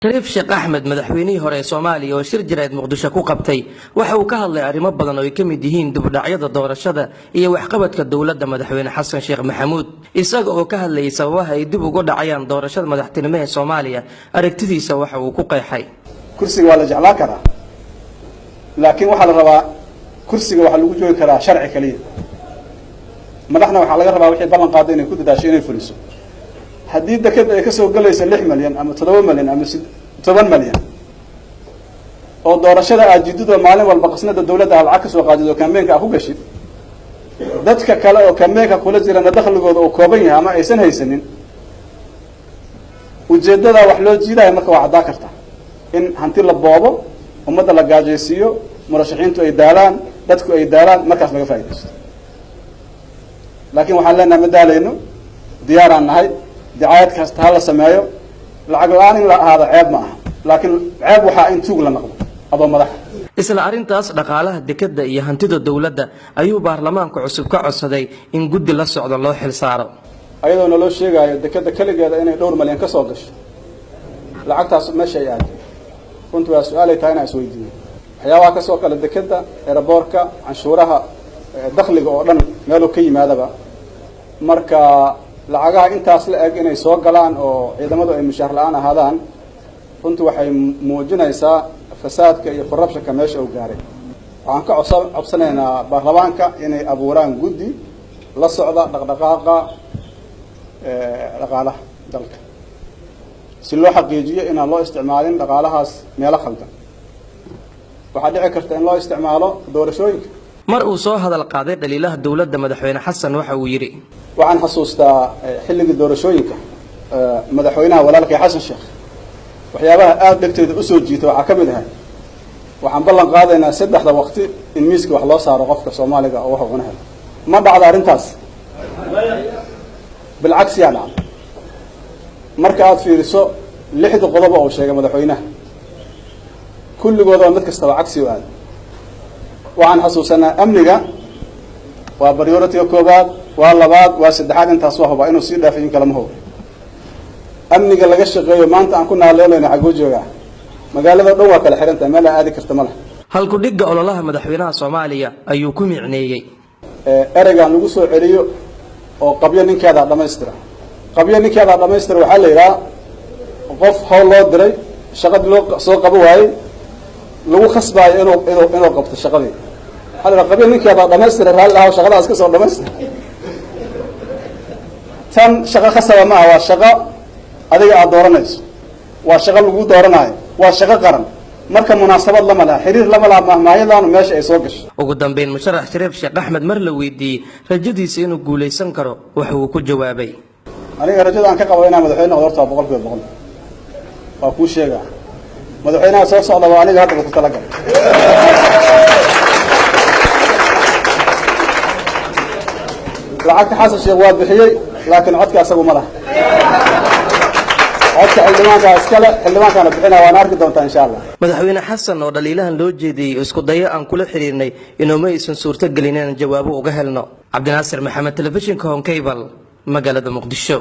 شريف شيخ أحمد مدحويني هوري Soomaaliya oo shir jireed Muqdisho ku qabtay waxa uu ka hadlay arrimo badan oo ay ka mid yihiin dib u dhacyada doorashada iyo waxqabadka dawladda madaxweyne Xasan Sheekh Maxamuud isaga oo ka hadlayay sababaha ay dib ugu dhacayaan doorashada madaxtinimo ee Soomaaliya aragtidiisa waxa uu ku qeexay kursiga waa la jeclaan karaa laakiin waxa la rabaa kursiga waxa lagu joogi karaa sharci kaliya madaxna waxa laga rabaa wixii ballan qaaday inay ku dadaasho inay fuliso haddii dekada ay ka soo galayso 6 milyan ama 7 milyan ama 10 milyan oo doorashada ajidido maalin walba qasnada dawladda lacag ka soo qaadido kaameenka ku gashid dadka kale oo kaameenka kula jirana dakhligooda oo kooban yahay ama aysan haysanin ujeedada wax loo jiidayo marka waa cadaa karta in hanti la boobo umada la gaajeysiyo murashaxiintu ay daalaan dadku ay daalaan markaas laga faa'iideysto laakiin waxaan leenahay madaalayno diyaaraan nahay دعايات كاستهلا سمايو العقلان لا هذا عيب معه لكن عيب وحا انتوق لنقض أبو مدح isla arintaas dhaqaalaha dekada iyo hantida dawladda ayuu baarlamaanku cusub ka codsaday in guddi la socdo loo xil saaro ayadoo loo sheegayo dekada kaligeeda inay dhowr milyan ka soo gasho lacagtaas meesha ay aad kuntu waa su'aal ay tahay inaan isweydiino waxyaabaha ka soo kala dekada airportka canshuuraha dakhliga oo dhan meel uu ka yimaadaba marka lacagaha intaas la eg inay soo galaan oo ciidamadu ay mushaar la'aan ahaadaan runtii waxay muujinaysaa fasaadka iyo corruptionka meesha uu gaaray waxaan ka codsanaynaa baarlamaanka inay abuuraan guddi la socda dhaqdhaqaaqa dhaqaalaha dalka si loo xaqiijiyo inaan loo isticmaalin dhaqaalahaas meelo khaldan waxaa dhici karta in loo isticmaalo doorashooyinka mar uu soo hadal qaaday dhaliilaha dawladda madaxweyne xasan waxa uu yiri waxaan xasuustaa xilligii doorashooyinka madaxweynaha walaalkay xasan sheekh waxyaabaha aad dhagteeda u soo jiitay waxa kamid ah waxaan ballan qaadaynaa saddexda waqti in miiska wax loo saaro qofka Soomaaliga oo wax uuna helo ma dhacdo arintaas bilcagsi yaa dhacdo marka aad fiiriso 6 qodob oo sheegay madaxweynaha kulligooda mid kasta waa cagsi aad waxaan xasuusanaa amniga waa priority koobaad waa labaad waa saddexaad intaas waa huba inuu sii dhaafin kala ma hubo amniga laga shaqeeyo maanta aan ku naaleeleyna xagoo jooga magaalada dhow waa kala xiranta meel aadi karta ma laha halku dhiga ololaha madaxweynaha Soomaaliya ayuu ku micneeyay ereyga lagu soo celiyo oo qabyo ninkeeda dhameystira waxa la yiraahdaa qof hawl loo diray shaqada loo soo qabo waayay lagu khasbaayo inuu qabto shaqadii hada qabyo ninkeeda dhameystira raal ah shaqadaas ka soo dhameystira tan shaqo khasaba ma waa shaqo adiga aad dooranayso waa shaqo lagu dooranayo waa shaqo qaran marka munaasabad lama laha xiriir lama laha mahmaayadaan meesha ay soo gasho ugu dambeyn musharax Shariif Sheekh Axmed mar la weydiiyay rajadiisa inuu guuleysan karo waxa uu ku jawaabay aniga rajada aan ka qabo inaan madaxweyne noqdo 100% waa ku sheegaa madaxweynaha soo socda waa aniga hadda ku talagalay lacagta xasan sheekh waa bixiyay laakiin codka asagu ma laha codka xildhibaankaana bixinaa waan arki doontaa insha Allah madaxweyne xasan oo dhaliilahan loo jeediyay isku dayo aan kula xiriirnay inuu ma aysan suurto gelin inaan jawaabo uga helno Cabdinaasir Maxamed telefishinka Home Cable magaalada Muqdisho.